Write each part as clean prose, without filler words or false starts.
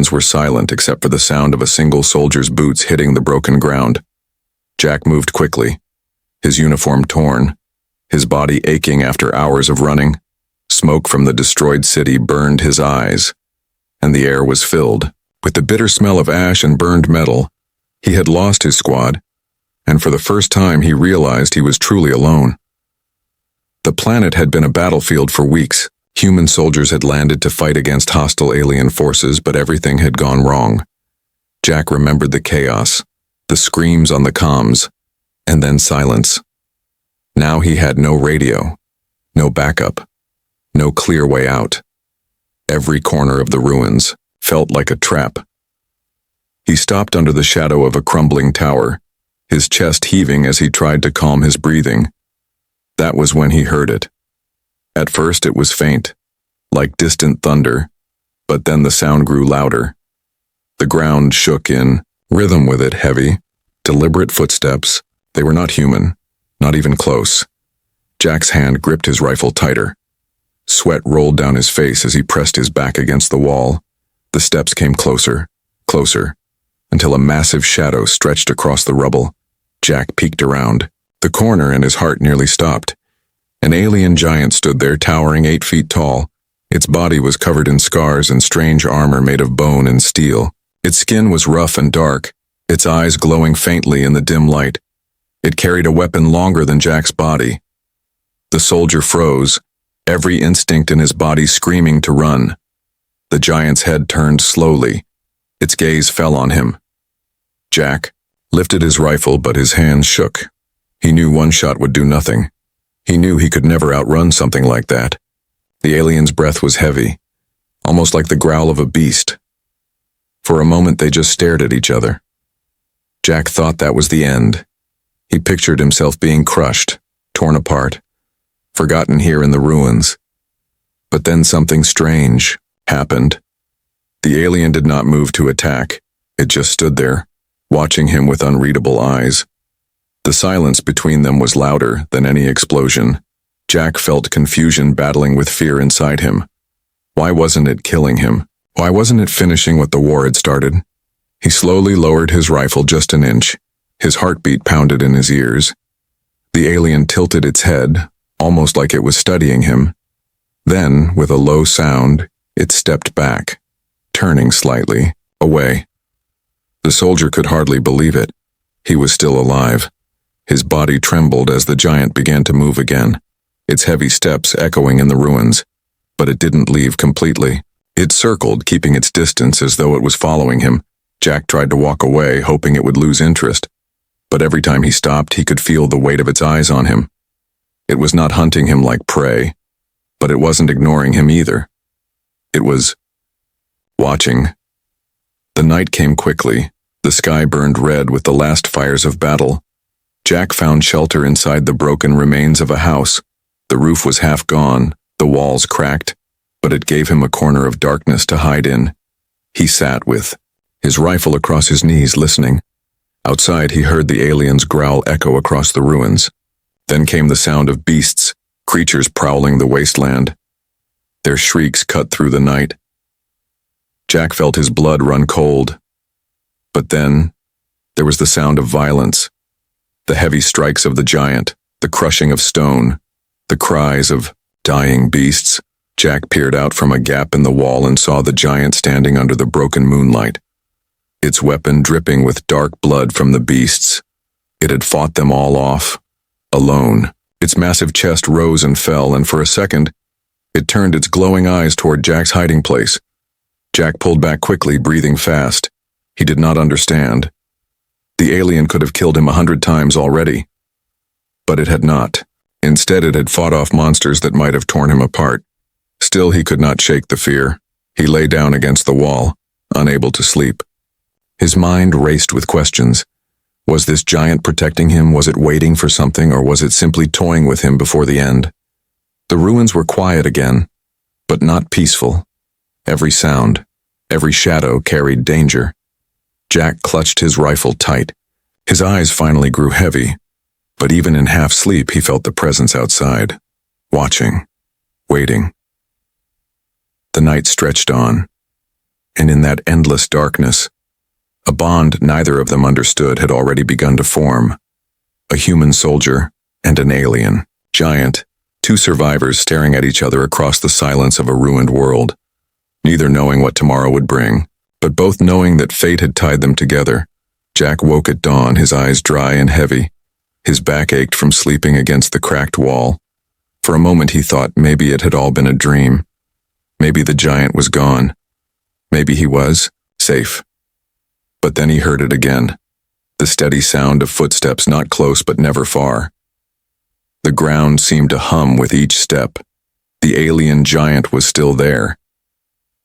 aliens were silent except for the sound of a single soldier's boots hitting the broken ground. Jack moved quickly, his uniform torn, his body aching after hours of running. Smoke from the destroyed city burned his eyes, and the air was filled with the bitter smell of ash and burned metal. He had lost his squad, and for the first time he realized he was truly alone. The planet had been a battlefield for weeks. Human soldiers had landed to fight against hostile alien forces, but everything had gone wrong. Jack remembered the chaos, the screams on the comms, and then silence. Now he had no radio, no backup, no clear way out. Every corner of the ruins felt like a trap. He stopped under the shadow of a crumbling tower, his chest heaving as he tried to calm his breathing. That was when he heard it. At first it was faint, like distant thunder, but then the sound grew louder. The ground shook in rhythm with it, heavy, deliberate footsteps. They were not human, not even close. Jack's hand gripped his rifle tighter. Sweat rolled down his face as he pressed his back against the wall. The steps came closer, closer, until a massive shadow stretched across the rubble. Jack peeked around the corner and his heart nearly stopped. An alien giant stood there, towering 8 feet tall. Its body was covered in scars and strange armor made of bone and steel. Its skin was rough and dark, its eyes glowing faintly in the dim light. It carried a weapon longer than Jack's body. The soldier froze, every instinct in his body screaming to run. The giant's head turned slowly. Its gaze fell on him. Jack lifted his rifle, but his hands shook. He knew one shot would do nothing. He knew he could never outrun something like that. The alien's breath was heavy, almost like the growl of a beast. For a moment they just stared at each other. Jack thought that was the end. He pictured himself being crushed, torn apart, forgotten here in the ruins. But then something strange happened. The alien did not move to attack. It just stood there, watching him with unreadable eyes. The silence between them was louder than any explosion. Jack felt confusion battling with fear inside him. Why wasn't it killing him? Why wasn't it finishing what the war had started? He slowly lowered his rifle just an inch. His heartbeat pounded in his ears. The alien tilted its head, almost like it was studying him. Then, with a low sound, it stepped back, turning slightly, away. The soldier could hardly believe it. He was still alive. His body trembled as the giant began to move again, its heavy steps echoing in the ruins. But it didn't leave completely. It circled, keeping its distance as though it was following him. Jack tried to walk away, hoping it would lose interest. But every time he stopped, he could feel the weight of its eyes on him. It was not hunting him like prey, but it wasn't ignoring him either. It was watching. The night came quickly. The sky burned red with the last fires of battle. Jack found shelter inside the broken remains of a house. The roof was half gone, the walls cracked, but it gave him a corner of darkness to hide in. He sat with his rifle across his knees, listening. Outside, he heard the alien's growl echo across the ruins. Then came the sound of beasts, creatures prowling the wasteland. Their shrieks cut through the night. Jack felt his blood run cold. But then, there was the sound of violence. The heavy strikes of the giant, the crushing of stone, the cries of dying beasts. Jack peered out from a gap in the wall and saw the giant standing under the broken moonlight, its weapon dripping with dark blood from the beasts. It had fought them all off, alone. Its massive chest rose and fell, and for a second, it turned its glowing eyes toward Jack's hiding place. Jack pulled back quickly, breathing fast. He did not understand. The alien could have killed him 100 times already. But it had not. Instead, it had fought off monsters that might have torn him apart. Still, he could not shake the fear. He lay down against the wall, unable to sleep. His mind raced with questions. Was this giant protecting him? Was it waiting for something, or was it simply toying with him before the end? The ruins were quiet again, but not peaceful. Every sound, every shadow carried danger. Jack clutched his rifle tight. His eyes finally grew heavy, but even in half sleep he felt the presence outside, watching, waiting. The night stretched on. And in that endless darkness, a bond neither of them understood had already begun to form. A human soldier and an alien giant, two survivors staring at each other across the silence of a ruined world, neither knowing what tomorrow would bring, but both knowing that fate had tied them together. Jack woke at dawn, his eyes dry and heavy. His back ached from sleeping against the cracked wall. For a moment he thought maybe it had all been a dream. Maybe the giant was gone. Maybe he was safe. But then he heard it again. The steady sound of footsteps, not close but never far. The ground seemed to hum with each step. The alien giant was still there.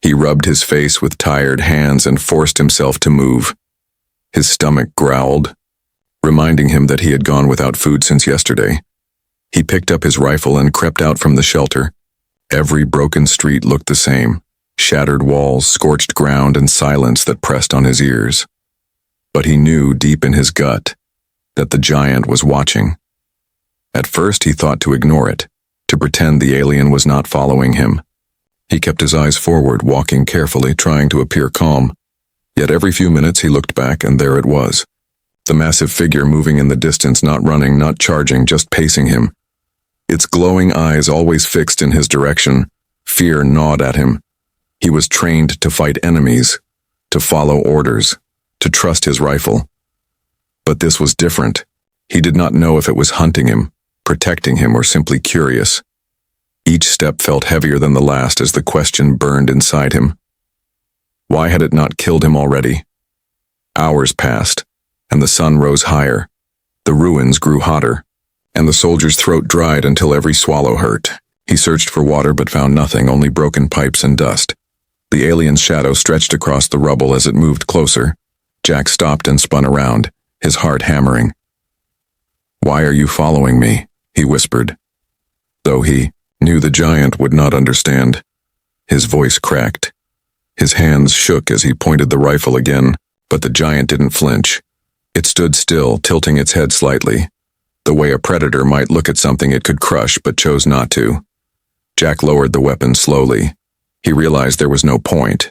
He rubbed his face with tired hands and forced himself to move. His stomach growled, reminding him that he had gone without food since yesterday. He picked up his rifle and crept out from the shelter. Every broken street looked the same. Shattered walls, scorched ground, and silence that pressed on his ears. But he knew deep in his gut that the giant was watching. At first he thought to ignore it, to pretend the alien was not following him. He kept his eyes forward, walking carefully, trying to appear calm. Yet every few minutes he looked back, and there it was. The massive figure moving in the distance, not running, not charging, just pacing him. Its glowing eyes always fixed in his direction. Fear gnawed at him. He was trained to fight enemies, to follow orders, to trust his rifle. But this was different. He did not know if it was hunting him, protecting him, or simply curious. Each step felt heavier than the last as the question burned inside him. Why had it not killed him already? Hours passed, and the sun rose higher. The ruins grew hotter, and the soldier's throat dried until every swallow hurt. He searched for water but found nothing, only broken pipes and dust. The alien's shadow stretched across the rubble as it moved closer. Jack stopped and spun around, his heart hammering. "Why are you following me?" he whispered. Though he knew the giant would not understand. His voice cracked. His hands shook as he pointed the rifle again, but the giant didn't flinch. It stood still, tilting its head slightly, the way a predator might look at something it could crush but chose not to. Jack lowered the weapon slowly. He realized there was no point.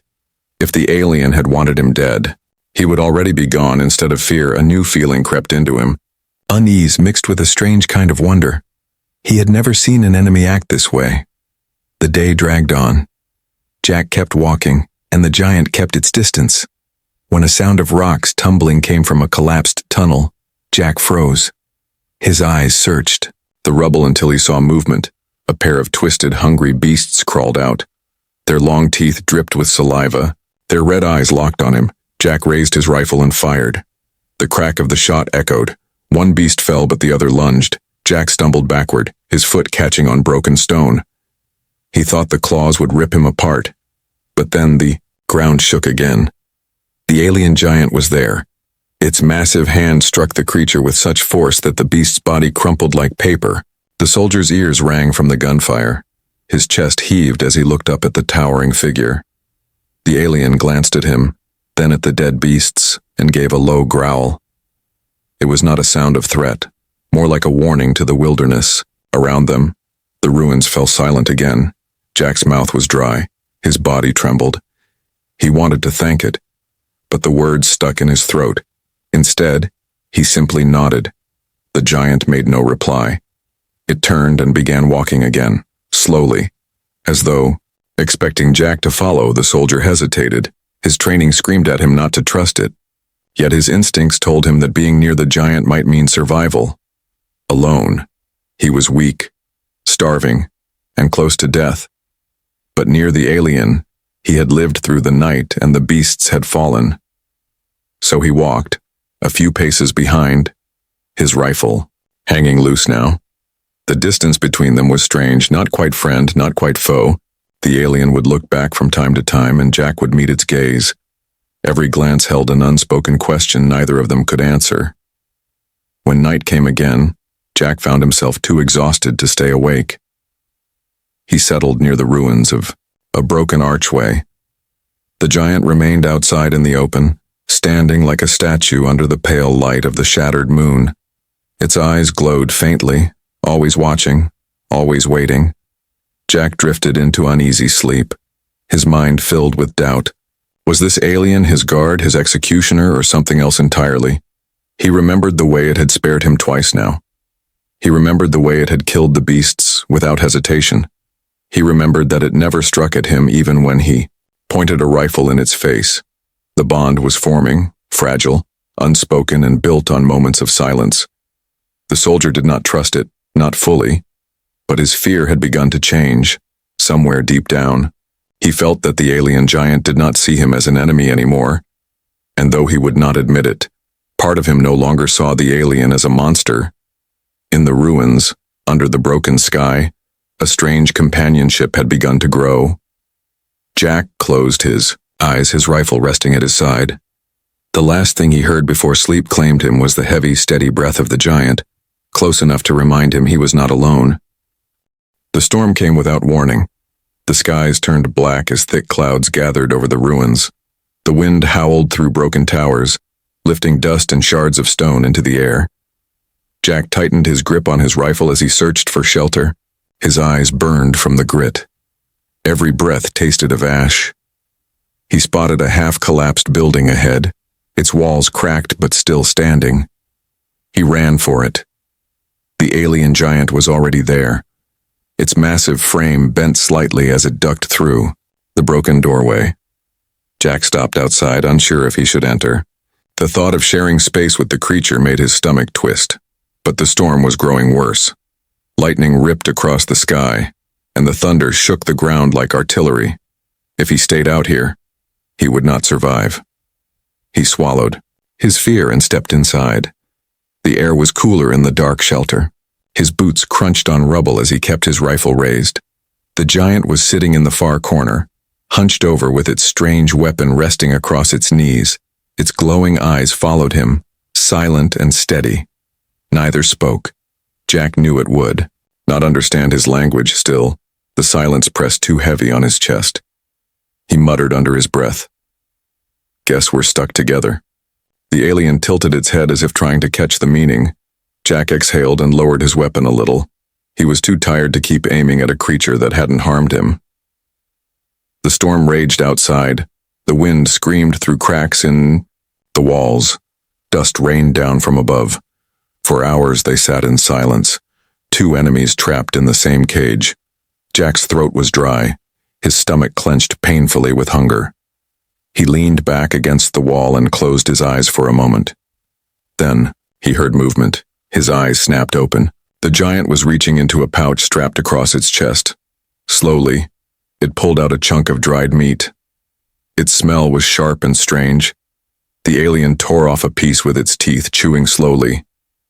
If the alien had wanted him dead, he would already be gone. Instead of fear, a new feeling crept into him. Unease mixed with a strange kind of wonder. He had never seen an enemy act this way. The day dragged on. Jack kept walking, and the giant kept its distance. When a sound of rocks tumbling came from a collapsed tunnel, Jack froze. His eyes searched the rubble until he saw movement. A pair of twisted, hungry beasts crawled out. Their long teeth dripped with saliva. Their red eyes locked on him. Jack raised his rifle and fired. The crack of the shot echoed. One beast fell, but the other lunged. Jack stumbled backward, his foot catching on broken stone. He thought the claws would rip him apart. But then the ground shook again. The alien giant was there. Its massive hand struck the creature with such force that the beast's body crumpled like paper. The soldier's ears rang from the gunfire. His chest heaved as he looked up at the towering figure. The alien glanced at him, then at the dead beasts, and gave a low growl. It was not a sound of threat, more like a warning to the wilderness. Around them, the ruins fell silent again. Jack's mouth was dry. His body trembled. He wanted to thank it, but the words stuck in his throat. Instead, he simply nodded. The giant made no reply. It turned and began walking again, slowly, as though expecting Jack to follow. The soldier hesitated. His training screamed at him not to trust it. Yet his instincts told him that being near the giant might mean survival. Alone, he was weak, starving, and close to death. But near the alien, he had lived through the night and the beasts had fallen. So he walked, a few paces behind, his rifle hanging loose now. The distance between them was strange, not quite friend, not quite foe. The alien would look back from time to time, and Jack would meet its gaze. Every glance held an unspoken question neither of them could answer. When night came again, Jack found himself too exhausted to stay awake. He settled near the ruins of a broken archway. The giant remained outside in the open, standing like a statue under the pale light of the shattered moon. Its eyes glowed faintly, always watching, always waiting. Jack drifted into uneasy sleep, his mind filled with doubt. Was this alien his guard, his executioner, or something else entirely? He remembered the way it had spared him twice now. He remembered the way it had killed the beasts without hesitation. He remembered that it never struck at him even when he pointed a rifle in its face. The bond was forming, fragile, unspoken, and built on moments of silence. The soldier did not trust it, not fully, but his fear had begun to change, somewhere deep down. He felt that the alien giant did not see him as an enemy anymore, and though he would not admit it, part of him no longer saw the alien as a monster. In the ruins, under the broken sky, a strange companionship had begun to grow. Jack closed his eyes, his rifle resting at his side. The last thing he heard before sleep claimed him was the heavy, steady breath of the giant, close enough to remind him he was not alone. The storm came without warning. The skies turned black as thick clouds gathered over the ruins. The wind howled through broken towers, lifting dust and shards of stone into the air. Jack tightened his grip on his rifle as he searched for shelter. His eyes burned from the grit. Every breath tasted of ash. He spotted a half-collapsed building ahead, its walls cracked but still standing. He ran for it. The alien giant was already there. Its massive frame bent slightly as it ducked through the broken doorway. Jack stopped outside, unsure if he should enter. The thought of sharing space with the creature made his stomach twist. But the storm was growing worse. Lightning ripped across the sky, and the thunder shook the ground like artillery. If he stayed out here, he would not survive. He swallowed his fear and stepped inside. The air was cooler in the dark shelter. His boots crunched on rubble as he kept his rifle raised. The giant was sitting in the far corner, hunched over with its strange weapon resting across its knees. Its glowing eyes followed him, silent and steady. Neither spoke. Jack knew it would. Not understand his language still. The silence pressed too heavy on his chest. He muttered under his breath. "Guess we're stuck together." The alien tilted its head as if trying to catch the meaning. Jack exhaled and lowered his weapon a little. He was too tired to keep aiming at a creature that hadn't harmed him. The storm raged outside. The wind screamed through cracks in the walls. Dust rained down from above. For hours they sat in silence, two enemies trapped in the same cage. Jack's throat was dry, his stomach clenched painfully with hunger. He leaned back against the wall and closed his eyes for a moment. Then, he heard movement. His eyes snapped open. The giant was reaching into a pouch strapped across its chest. Slowly, it pulled out a chunk of dried meat. Its smell was sharp and strange. The alien tore off a piece with its teeth, chewing slowly.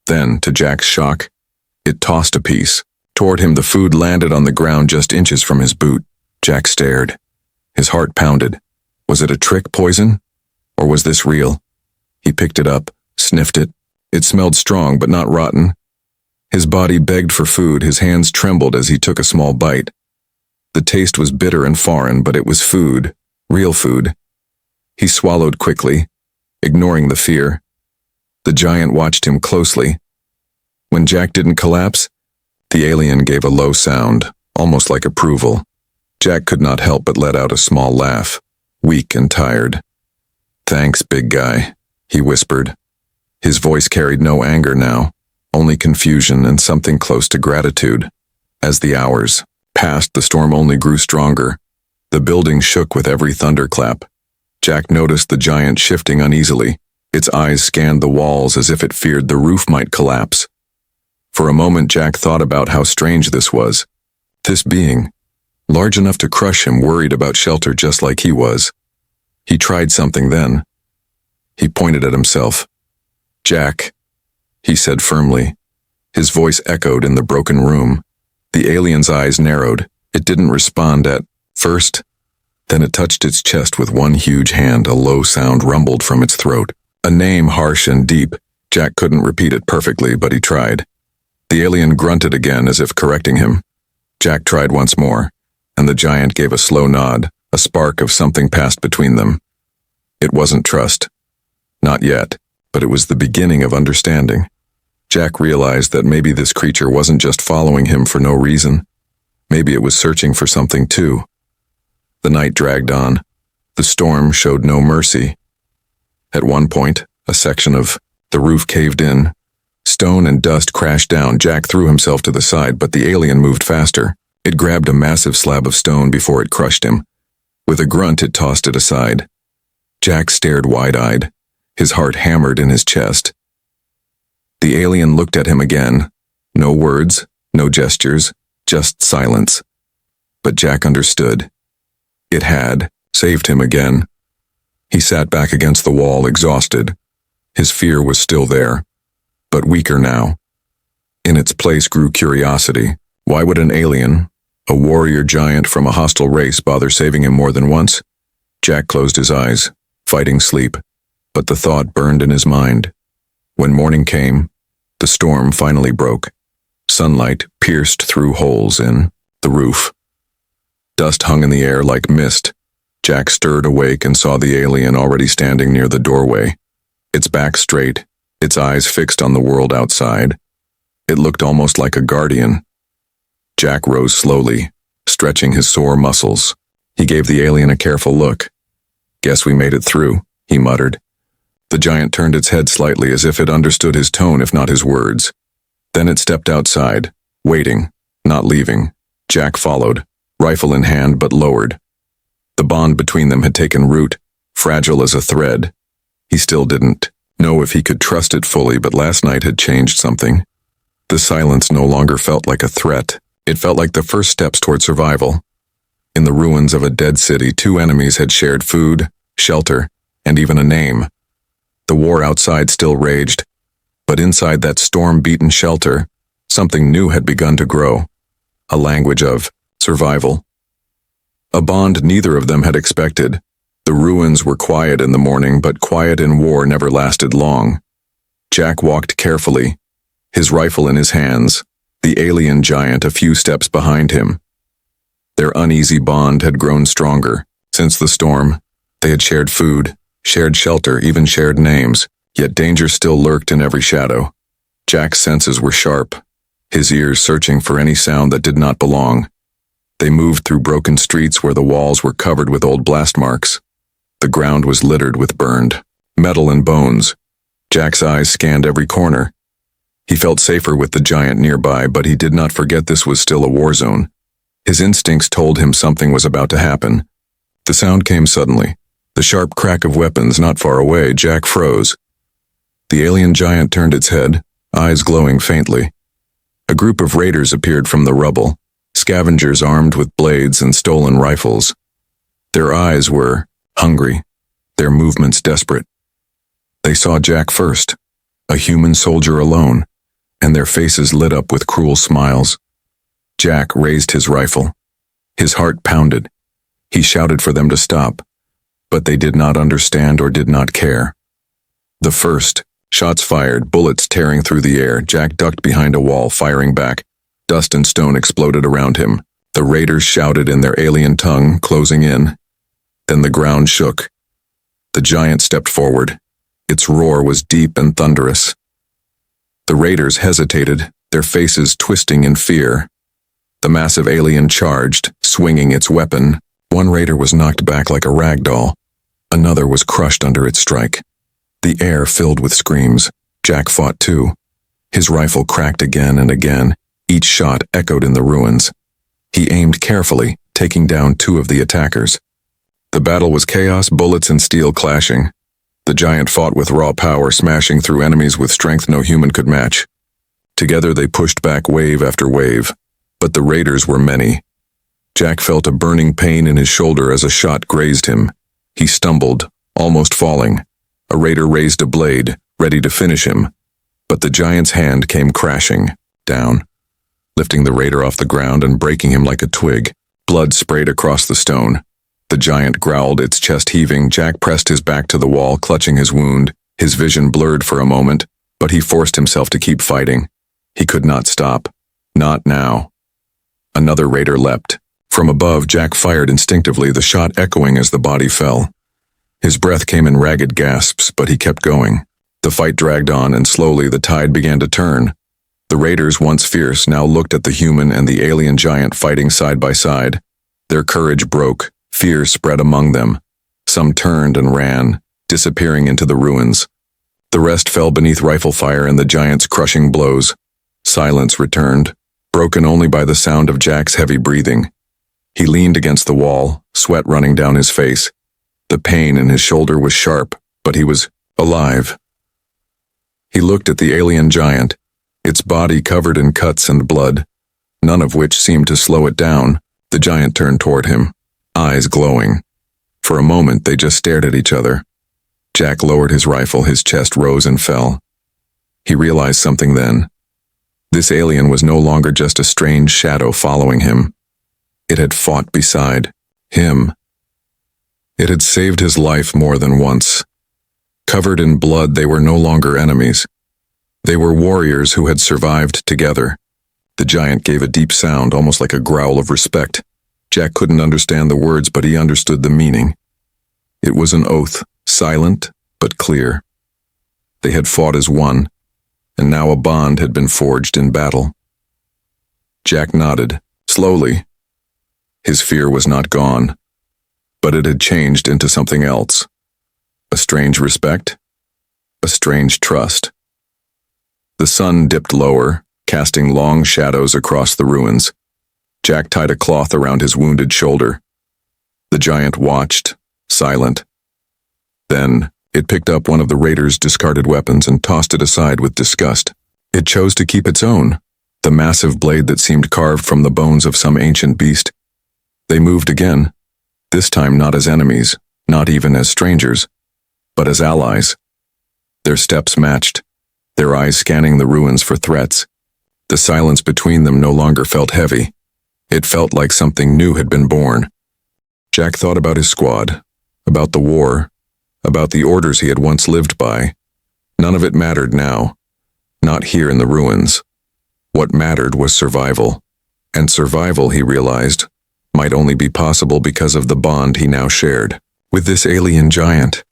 Then, to Jack's shock, it tossed a piece. Toward him, the food landed on the ground just inches from his boot. Jack stared. His heart pounded. Was it a trick poison? Or was this real? He picked it up, sniffed it. It smelled strong, but not rotten. His body begged for food, his hands trembled as he took a small bite. The taste was bitter and foreign, but it was food, real food. He swallowed quickly, ignoring the fear. The giant watched him closely. When Jack didn't collapse, the alien gave a low sound, almost like approval. Jack could not help but let out a small laugh, weak and tired. "Thanks, big guy," he whispered. His voice carried no anger now, only confusion and something close to gratitude. As the hours passed, the storm only grew stronger. The building shook with every thunderclap. Jack noticed the giant shifting uneasily. Its eyes scanned the walls as if it feared the roof might collapse. For a moment, Jack thought about how strange this was. This being, large enough to crush him, worried about shelter just like he was. He tried something then. He pointed at himself. "Jack," he said firmly. His voice echoed in the broken room. The alien's eyes narrowed. It didn't respond at first. Then it touched its chest with one huge hand. A low sound rumbled from its throat. A name harsh and deep. Jack couldn't repeat it perfectly, but he tried. The alien grunted again as if correcting him. Jack tried once more, and the giant gave a slow nod. A spark of something passed between them. It wasn't trust. Not yet, but it was the beginning of understanding. Jack realized that maybe this creature wasn't just following him for no reason. Maybe it was searching for something too. The night dragged on. The storm showed no mercy. At one point, a section of the roof caved in. Stone and dust crashed down. Jack threw himself to the side, but the alien moved faster. It grabbed a massive slab of stone before it crushed him. With a grunt, it tossed it aside. Jack stared wide-eyed. His heart hammered in his chest. The alien looked at him again. No words, no gestures, just silence. But Jack understood. It had saved him again. He sat back against the wall, exhausted. His fear was still there, but weaker now. In its place grew curiosity. Why would an alien, a warrior giant from a hostile race, bother saving him more than once? Jack closed his eyes, fighting sleep, but the thought burned in his mind. When morning came, the storm finally broke. Sunlight pierced through holes in the roof. Dust hung in the air like mist. Jack stirred awake and saw the alien already standing near the doorway. Its back straight, its eyes fixed on the world outside. It looked almost like a guardian. Jack rose slowly, stretching his sore muscles. He gave the alien a careful look. "Guess we made it through," he muttered. The giant turned its head slightly as if it understood his tone if not his words. Then it stepped outside, waiting, not leaving. Jack followed, rifle in hand but lowered. The bond between them had taken root, fragile as a thread. He still didn't know if he could trust it fully, but last night had changed something. The silence no longer felt like a threat. It felt like the first steps toward survival. In the ruins of a dead city, two enemies had shared food, shelter, and even a name. The war outside still raged, but inside that storm-beaten shelter, something new had begun to grow. A language of survival. A bond neither of them had expected. The ruins were quiet in the morning, but quiet in war never lasted long. Jack walked carefully, his rifle in his hands, the alien giant a few steps behind him. Their uneasy bond had grown stronger. Since the storm, they had shared food, shared shelter, even shared names, yet danger still lurked in every shadow. Jack's senses were sharp, his ears searching for any sound that did not belong. They moved through broken streets where the walls were covered with old blast marks. The ground was littered with burned metal and bones. Jack's eyes scanned every corner. He felt safer with the giant nearby, but he did not forget this was still a war zone. His instincts told him something was about to happen. The sound came suddenly. The sharp crack of weapons not far away. Jack froze. The alien giant turned its head, eyes glowing faintly. A group of raiders appeared from the rubble, scavengers armed with blades and stolen rifles. Their eyes were hungry, their movements desperate. They saw Jack first, a human soldier alone, and their faces lit up with cruel smiles. Jack raised his rifle. His heart pounded. He shouted for them to stop, but they did not understand or did not care. The first, shots fired, bullets tearing through the air. Jack ducked behind a wall, firing back. Dust and stone exploded around him. The raiders shouted in their alien tongue, closing in. Then the ground shook. The giant stepped forward. Its roar was deep and thunderous. The raiders hesitated, their faces twisting in fear. The massive alien charged, swinging its weapon. One raider was knocked back like a rag doll. Another was crushed under its strike. The air filled with screams. Jack fought too. His rifle cracked again and again. Each shot echoed in the ruins. He aimed carefully, taking down two of the attackers. The battle was chaos, bullets and steel clashing. The giant fought with raw power, smashing through enemies with strength no human could match. Together they pushed back wave after wave, but the raiders were many. Jack felt a burning pain in his shoulder as a shot grazed him. He stumbled, almost falling. A raider raised a blade, ready to finish him, but the giant's hand came crashing down, lifting the raider off the ground and breaking him like a twig. Blood sprayed across the stone. The giant growled, its chest heaving. Jack pressed his back to the wall, clutching his wound. His vision blurred for a moment, but he forced himself to keep fighting. He could not stop. Not now. Another raider leapt. From above, Jack fired instinctively, the shot echoing as the body fell. His breath came in ragged gasps, but he kept going. The fight dragged on, and slowly the tide began to turn. The raiders, once fierce, now looked at the human and the alien giant fighting side by side. Their courage broke. Fear spread among them. Some turned and ran, disappearing into the ruins. The rest fell beneath rifle fire and the giant's crushing blows. Silence returned, broken only by the sound of Jack's heavy breathing. He leaned against the wall, sweat running down his face. The pain in his shoulder was sharp, but he was alive. He looked at the alien giant, its body covered in cuts and blood, none of which seemed to slow it down. The giant turned toward him, eyes glowing. For a moment, they just stared at each other. Jack lowered his rifle, his chest rose and fell. He realized something then. This alien was no longer just a strange shadow following him. It had fought beside him. It had saved his life more than once. Covered in blood, they were no longer enemies. They were warriors who had survived together. The giant gave a deep sound, almost like a growl of respect. Jack couldn't understand the words, but he understood the meaning. It was an oath, silent but clear. They had fought as one, and now a bond had been forged in battle. Jack nodded, slowly. His fear was not gone, but it had changed into something else. A strange respect, a strange trust. The sun dipped lower, casting long shadows across the ruins. Jack tied a cloth around his wounded shoulder. The giant watched, silent. Then, it picked up one of the raiders' discarded weapons and tossed it aside with disgust. It chose to keep its own, the massive blade that seemed carved from the bones of some ancient beast. They moved again, this time not as enemies, not even as strangers, but as allies. Their steps matched, their eyes scanning the ruins for threats. The silence between them no longer felt heavy. It felt like something new had been born. Jack thought about his squad, about the war, about the orders he had once lived by. None of it mattered now, not here in the ruins. What mattered was survival, and survival, he realized, might only be possible because of the bond he now shared with this alien giant.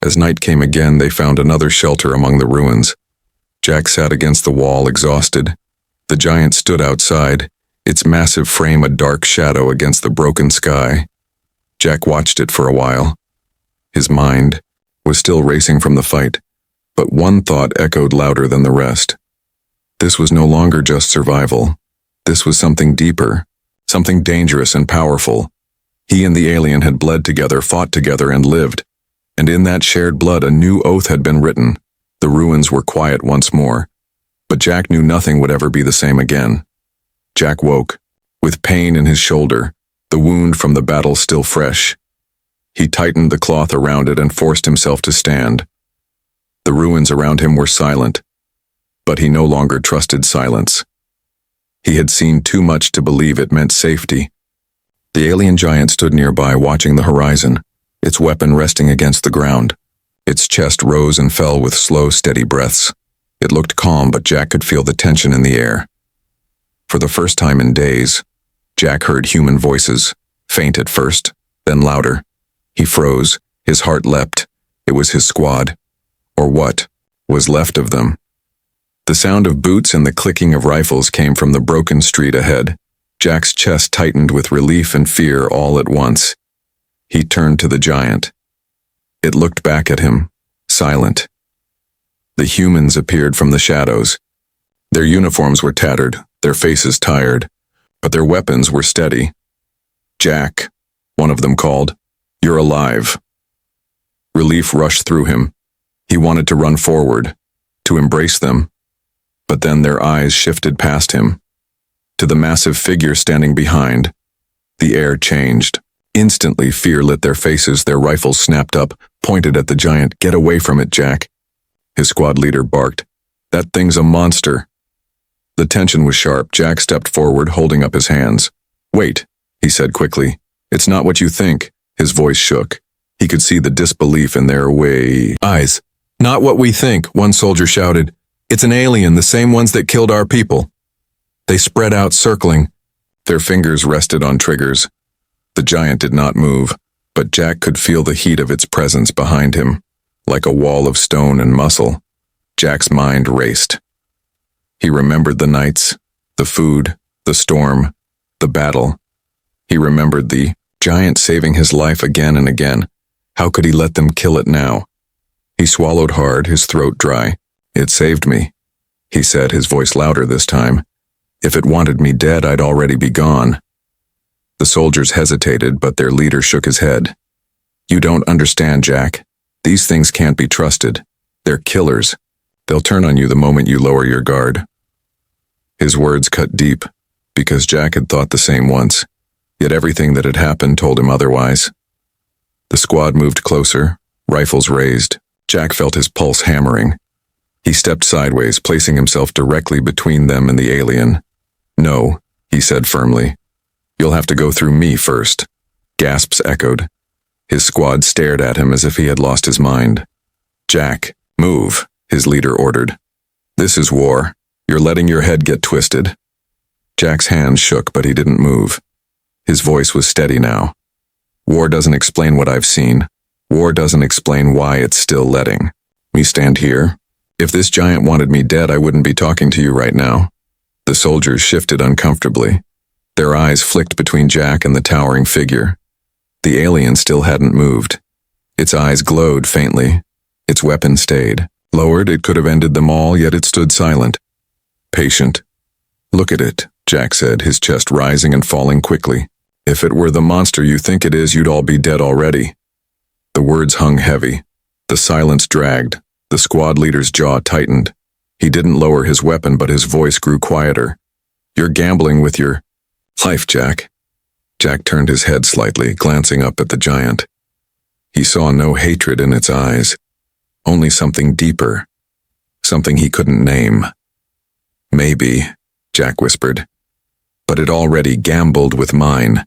As night came again, they found another shelter among the ruins. Jack sat against the wall, exhausted. The giant stood outside, its massive frame a dark shadow against the broken sky. Jack watched it for a while. His mind was still racing from the fight, but one thought echoed louder than the rest. This was no longer just survival. This was something deeper, something dangerous and powerful. He and the alien had bled together, fought together, and lived. And in that shared blood, a new oath had been written. The ruins were quiet once more, but Jack knew nothing would ever be the same again. Jack woke, with pain in his shoulder, the wound from the battle still fresh. He tightened the cloth around it and forced himself to stand. The ruins around him were silent, but he no longer trusted silence. He had seen too much to believe it meant safety. The alien giant stood nearby, watching the horizon, its weapon resting against the ground. Its chest rose and fell with slow, steady breaths. It looked calm, but Jack could feel the tension in the air. For the first time in days, Jack heard human voices, faint at first, then louder. He froze, his heart leapt. It was his squad, or what was left of them. The sound of boots and the clicking of rifles came from the broken street ahead. Jack's chest tightened with relief and fear all at once. He turned to the giant. It looked back at him, silent. The humans appeared from the shadows. Their uniforms were tattered, their faces tired, but their weapons were steady. "Jack," one of them called, "you're alive." Relief rushed through him. He wanted to run forward, to embrace them, but then their eyes shifted past him, to the massive figure standing behind. The air changed. Instantly, fear lit their faces, their rifles snapped up, pointed at the giant. "Get away from it, Jack." His squad leader barked. "That thing's a monster." The tension was sharp. Jack stepped forward, holding up his hands. "Wait," he said quickly. "It's not what you think." His voice shook. He could see the disbelief in their eyes. "Not what we think," one soldier shouted. "It's an alien, the same ones that killed our people." They spread out, circling. Their fingers rested on triggers. The giant did not move, but Jack could feel the heat of its presence behind him, like a wall of stone and muscle. Jack's mind raced. He remembered the nights, the food, the storm, the battle. He remembered the giant saving his life again and again, How could he let them kill it now? He swallowed hard, his throat dry. It saved me, he said, his voice louder this time. If it wanted me dead, I'd already be gone. The soldiers hesitated, but their leader shook his head. You don't understand, Jack. These things can't be trusted. They're killers. They'll turn on you the moment you lower your guard. His words cut deep, because Jack had thought the same once, yet everything that had happened told him otherwise. The squad moved closer, rifles raised. Jack felt his pulse hammering. He stepped sideways, placing himself directly between them and the alien. No, he said firmly. You'll have to go through me first. Gasps echoed. His squad stared at him as if he had lost his mind. Jack, move, his leader ordered. This is war. You're letting your head get twisted. Jack's hands shook, but he didn't move. His voice was steady now. War doesn't explain what I've seen. War doesn't explain why it's still letting me stand here. If this giant wanted me dead, I wouldn't be talking to you right now. The soldiers shifted uncomfortably. Their eyes flicked between Jack and the towering figure. The alien still hadn't moved. Its eyes glowed faintly. Its weapon stayed. Lowered, it could have ended them all, yet it stood silent. Patient. Look at it, Jack said, his chest rising and falling quickly. If it were the monster you think it is, you'd all be dead already. The words hung heavy. The silence dragged. The squad leader's jaw tightened. He didn't lower his weapon, but his voice grew quieter. You're gambling with your life, Jack. Jack turned his head slightly, glancing up at the giant. He saw no hatred in its eyes, only something deeper, something he couldn't name. Maybe, Jack whispered, but it already gambled with mine,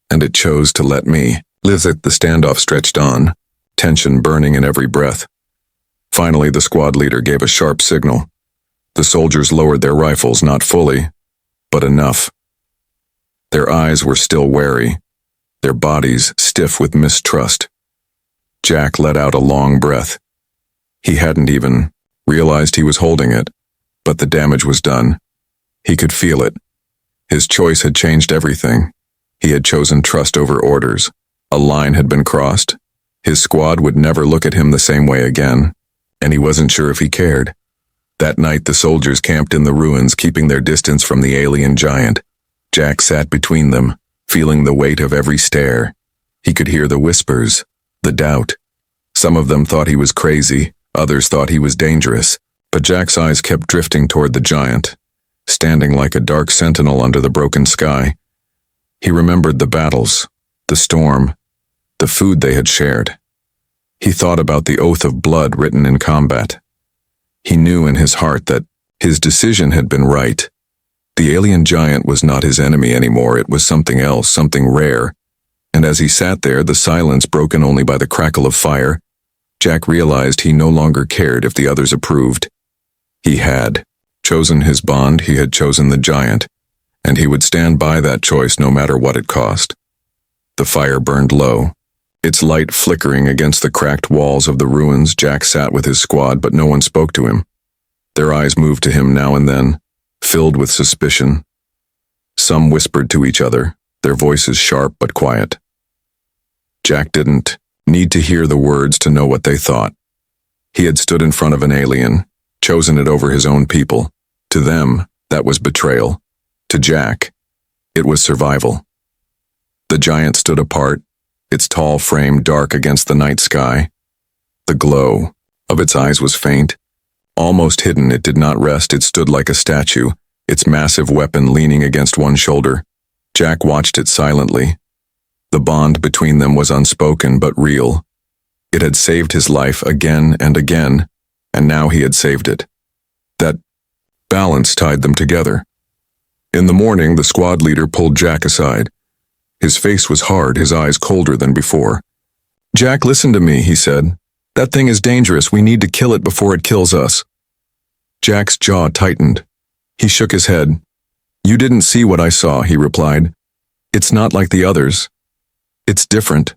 and it chose to let me live it. The standoff stretched on, tension burning in every breath. Finally, the squad leader gave a sharp signal. The soldiers lowered their rifles, not fully, but enough. Their eyes were still wary, their bodies stiff with mistrust. Jack let out a long breath. He hadn't even realized he was holding it, but the damage was done. He could feel it. His choice had changed everything. He had chosen trust over orders. A line had been crossed. His squad would never look at him the same way again, and he wasn't sure if he cared. That night, the soldiers camped in the ruins, keeping their distance from the alien giant. Jack sat between them, feeling the weight of every stare. He could hear the whispers, the doubt. Some of them thought he was crazy, others thought he was dangerous, but Jack's eyes kept drifting toward the giant, standing like a dark sentinel under the broken sky. He remembered the battles, the storm, the food they had shared. He thought about the oath of blood written in combat. He knew in his heart that his decision had been right. The alien giant was not his enemy anymore. It was something else, something rare. And as he sat there, the silence broken only by the crackle of fire, Jack realized he no longer cared if the others approved. He had chosen his bond, he had chosen the giant, and he would stand by that choice no matter what it cost. The fire burned low, its light flickering against the cracked walls of the ruins. Jack sat with his squad, but no one spoke to him. Their eyes moved to him now and then, filled with suspicion. Some whispered to each other, their voices sharp but quiet. Jack didn't need to hear the words to know what they thought. He had stood in front of an alien, chosen it over his own people. To them, that was betrayal. To Jack, it was survival. The giant stood apart, its tall frame dark against the night sky. The glow of its eyes was faint. Almost hidden, it did not rest. It stood like a statue, its massive weapon leaning against one shoulder. Jack watched it silently. The bond between them was unspoken but real. It had saved his life again and again, and now he had saved it. That balance tied them together. In the morning, the squad leader pulled Jack aside. His face was hard, his eyes colder than before. Jack, listen to me, he said. That thing is dangerous. We need to kill it before it kills us. Jack's jaw tightened. He shook his head. You didn't see what I saw, he replied. It's not like the others. It's different.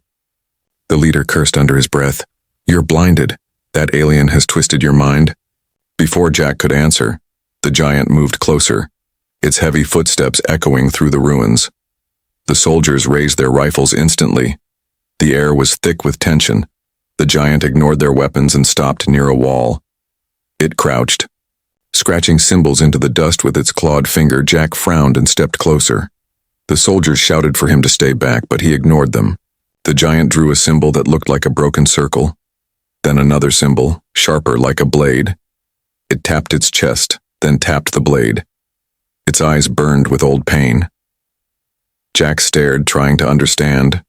The leader cursed under his breath. You're blinded. That alien has twisted your mind. Before Jack could answer, the giant moved closer, its heavy footsteps echoing through the ruins. The soldiers raised their rifles instantly. The air was thick with tension. The giant ignored their weapons and stopped near a wall. It crouched. Scratching symbols into the dust with its clawed finger, Jack frowned and stepped closer. The soldiers shouted for him to stay back, but he ignored them. The giant drew a symbol that looked like a broken circle. Then another symbol, sharper like a blade. It tapped its chest, then tapped the blade. Its eyes burned with old pain. Jack stared, trying to understand.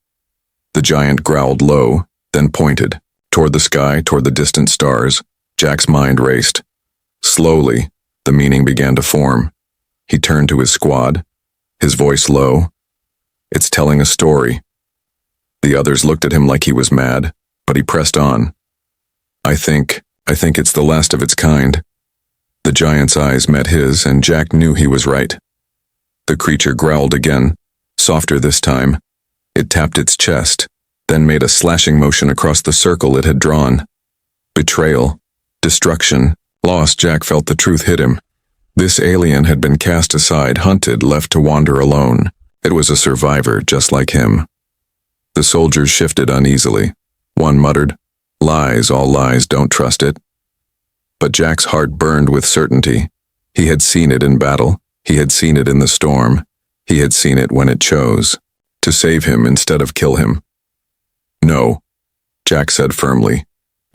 The giant growled low, then pointed. Toward the sky, toward the distant stars. Jack's mind raced. Slowly, the meaning began to form. He turned to his squad, his voice low. "It's telling a story." The others looked at him like he was mad, but he pressed on. I think it's the last of its kind." The giant's eyes met his, and Jack knew he was right. The creature growled again, softer this time. It tapped its chest, then made a slashing motion across the circle it had drawn. Betrayal, destruction, loss. Jack felt the truth hit him. This alien had been cast aside, hunted, left to wander alone. It was a survivor just like him. The soldiers shifted uneasily. One muttered, "Lies, all lies, don't trust it." But Jack's heart burned with certainty. He had seen it in battle. He had seen it in the storm. He had seen it when it chose to save him instead of kill him. "No," Jack said firmly.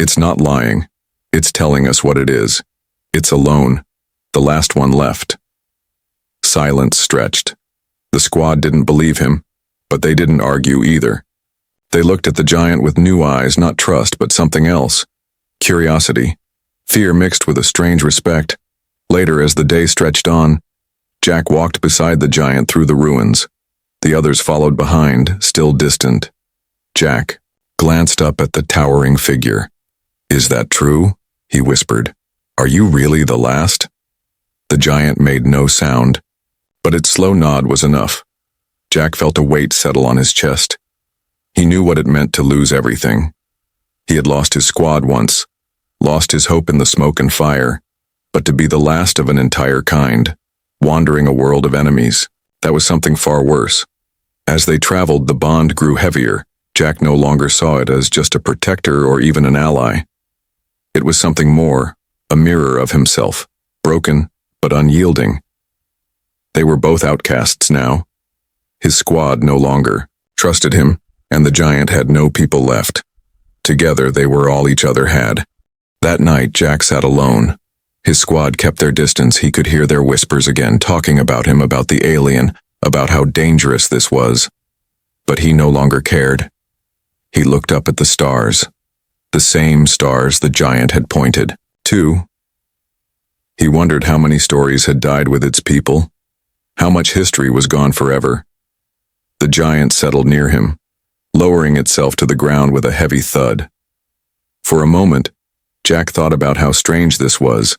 "It's not lying. It's telling us what it is. It's alone. The last one left." Silence stretched. The squad didn't believe him, but they didn't argue either. They looked at the giant with new eyes, not trust, but something else. Curiosity. Fear mixed with a strange respect. Later, as the day stretched on, Jack walked beside the giant through the ruins. The others followed behind, still distant. Jack glanced up at the towering figure. "Is that true?" he whispered. "Are you really the last?" The giant made no sound, but its slow nod was enough. Jack felt a weight settle on his chest. He knew what it meant to lose everything. He had lost his squad once, lost his hope in the smoke and fire, but to be the last of an entire kind, wandering a world of enemies, that was something far worse. As they traveled, the bond grew heavier. Jack no longer saw it as just a protector or even an ally. It was something more, a mirror of himself, broken but unyielding. They were both outcasts now. His squad no longer trusted him, and the giant had no people left. Together they were all each other had. That night Jack sat alone. His squad kept their distance. He could hear their whispers again, talking about him, about the alien, about how dangerous this was. But he no longer cared. He looked up at the stars, the same stars the giant had pointed to. He wondered how many stories had died with its people, how much history was gone forever. The giant settled near him, lowering itself to the ground with a heavy thud. For a moment, Jack thought about how strange this was.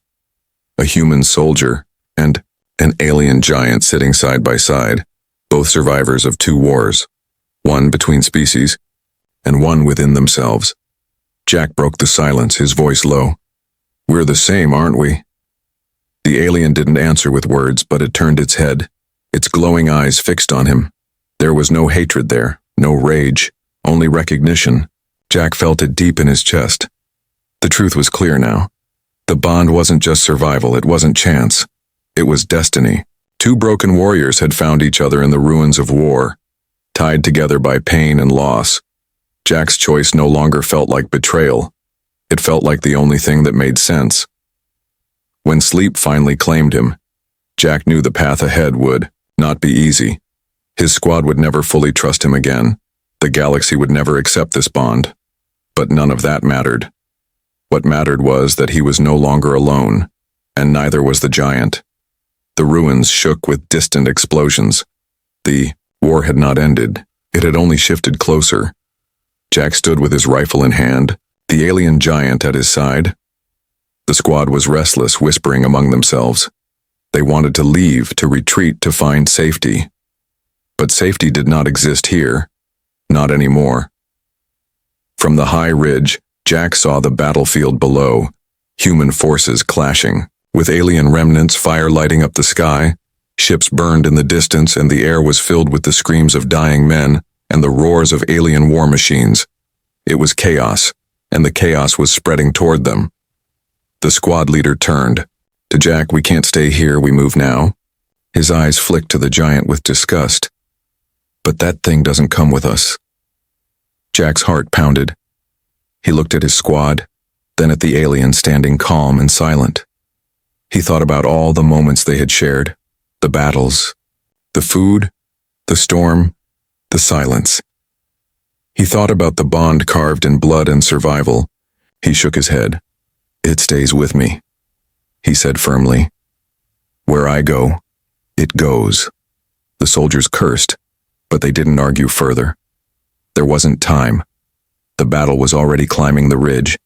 A human soldier and an alien giant sitting side by side, both survivors of two wars, one between species and one within themselves. Jack broke the silence, his voice low. "We're the same, aren't we?" The alien didn't answer with words, but it turned its head, its glowing eyes fixed on him. There was no hatred there, no rage, only recognition. Jack felt it deep in his chest. The truth was clear now. The bond wasn't just survival, it wasn't chance. It was destiny. Two broken warriors had found each other in the ruins of war, tied together by pain and loss. Jack's choice no longer felt like betrayal. It felt like the only thing that made sense. When sleep finally claimed him, Jack knew the path ahead would not be easy. His squad would never fully trust him again. The galaxy would never accept this bond. But none of that mattered. What mattered was that he was no longer alone, and neither was the giant. The ruins shook with distant explosions. The war had not ended. It had only shifted closer. Jack stood with his rifle in hand, the alien giant at his side. The squad was restless, whispering among themselves. They wanted to leave, to retreat, to find safety. But safety did not exist here. Not anymore. From the high ridge, Jack saw the battlefield below, human forces clashing, with alien remnants, fire lighting up the sky. Ships burned in the distance, and the air was filled with the screams of dying men and the roars of alien war machines. It was chaos, and the chaos was spreading toward them. The squad leader turned. To Jack, "We can't stay here, we move now." His eyes flicked to the giant with disgust. "But that thing doesn't come with us." Jack's heart pounded. He looked at his squad, then at the alien standing calm and silent. He thought about all the moments they had shared, the battles, the food, the storm, the silence. He thought about the bond carved in blood and survival. He shook his head. "It stays with me," he said firmly. "Where I go, it goes." The soldiers cursed, but they didn't argue further. There wasn't time. The battle was already climbing the ridge.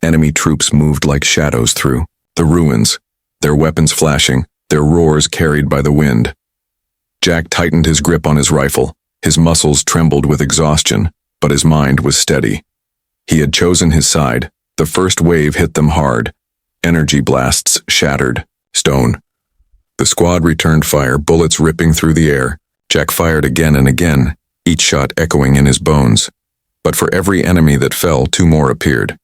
Enemy troops moved like shadows through the ruins, their weapons flashing, their roars carried by the wind. Jack tightened his grip on his rifle. His muscles trembled with exhaustion, but his mind was steady. He had chosen his side. The first wave hit them hard. Energy blasts shattered stone. The squad returned fire, bullets ripping through the air. Jack fired again and again, each shot echoing in his bones. But for every enemy that fell, two more appeared.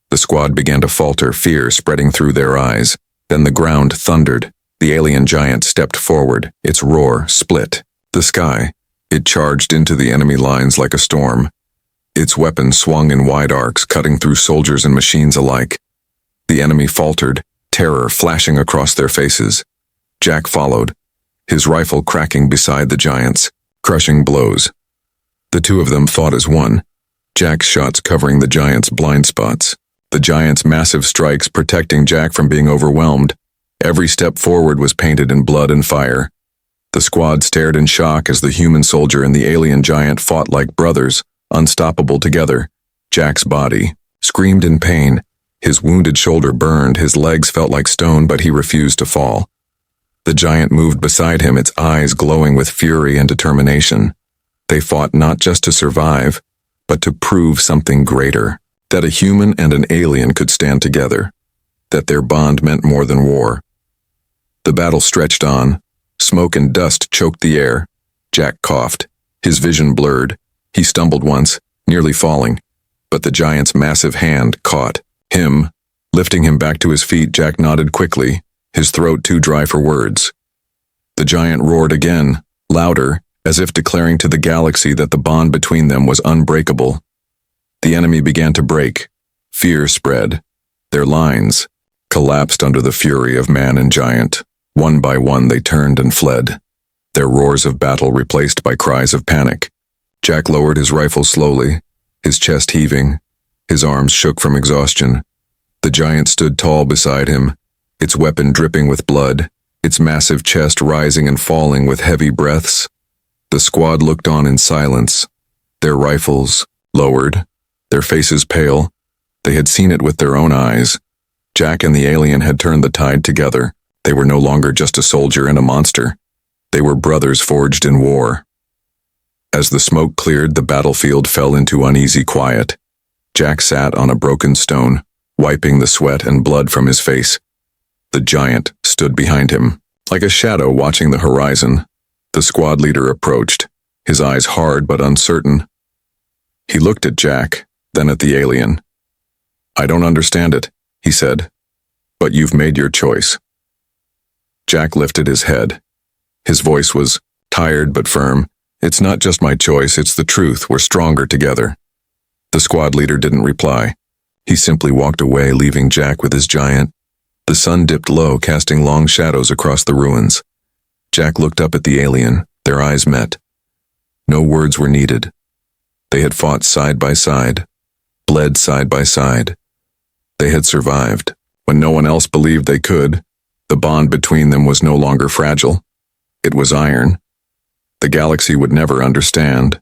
The squad began to falter, fear spreading through their eyes. Then the ground thundered. The alien giant stepped forward, its roar split the sky. It charged into the enemy lines like a storm. Its weapons swung in wide arcs, cutting through soldiers and machines alike. The enemy faltered, terror flashing across their faces. Jack followed, his rifle cracking beside the giant's, crushing blows. The two of them fought as one, Jack's shots covering the giant's blind spots, the giant's massive strikes protecting Jack from being overwhelmed. Every step forward was painted in blood and fire. The squad stared in shock as the human soldier and the alien giant fought like brothers, unstoppable together. Jack's body screamed in pain. His wounded shoulder burned, his legs felt like stone, but he refused to fall. The giant moved beside him, its eyes glowing with fury and determination. They fought not just to survive, but to prove something greater, that a human and an alien could stand together, that their bond meant more than war. The battle stretched on. Smoke and dust choked the air. Jack coughed, his vision blurred. He stumbled once, nearly falling, but the giant's massive hand caught him. Lifting him back to his feet, Jack nodded quickly, his throat too dry for words. The giant roared again, louder, as if declaring to the galaxy that the bond between them was unbreakable. The enemy began to break. Fear spread. Their lines collapsed under the fury of man and giant. One by one they turned and fled, their roars of battle replaced by cries of panic. Jack lowered his rifle slowly, his chest heaving, his arms shook from exhaustion. The giant stood tall beside him, its weapon dripping with blood, its massive chest rising and falling with heavy breaths. The squad looked on in silence, their rifles lowered, their faces pale. They had seen it with their own eyes. Jack and the alien had turned the tide together. They were no longer just a soldier and a monster. They were brothers forged in war. As the smoke cleared, the battlefield fell into uneasy quiet. Jack sat on a broken stone, wiping the sweat and blood from his face. The giant stood behind him, like a shadow watching the horizon. The squad leader approached, his eyes hard but uncertain. He looked at Jack, then at the alien. "I don't understand it," he said, "but you've made your choice." Jack lifted his head. His voice was tired but firm. "It's not just my choice, it's the truth. We're stronger together." The squad leader didn't reply. He simply walked away, leaving Jack with his giant. The sun dipped low, casting long shadows across the ruins. Jack looked up at the alien. Their eyes met. No words were needed. They had fought side by side, bled side by side. They had survived when no one else believed they could. The bond between them was no longer fragile. It was iron. The galaxy would never understand.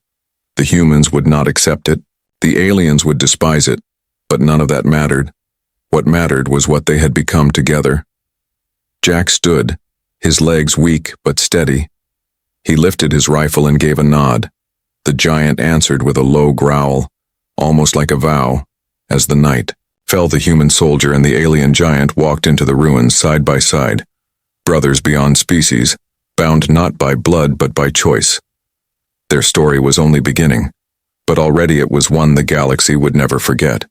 The humans would not accept it. The aliens would despise it. But none of that mattered. What mattered was what they had become together. Jack stood, his legs weak but steady. He lifted his rifle and gave a nod. The giant answered with a low growl, almost like a vow. As the night fell, the human soldier and the alien giant walked into the ruins side by side, brothers beyond species, bound not by blood but by choice. Their story was only beginning, but already it was one the galaxy would never forget.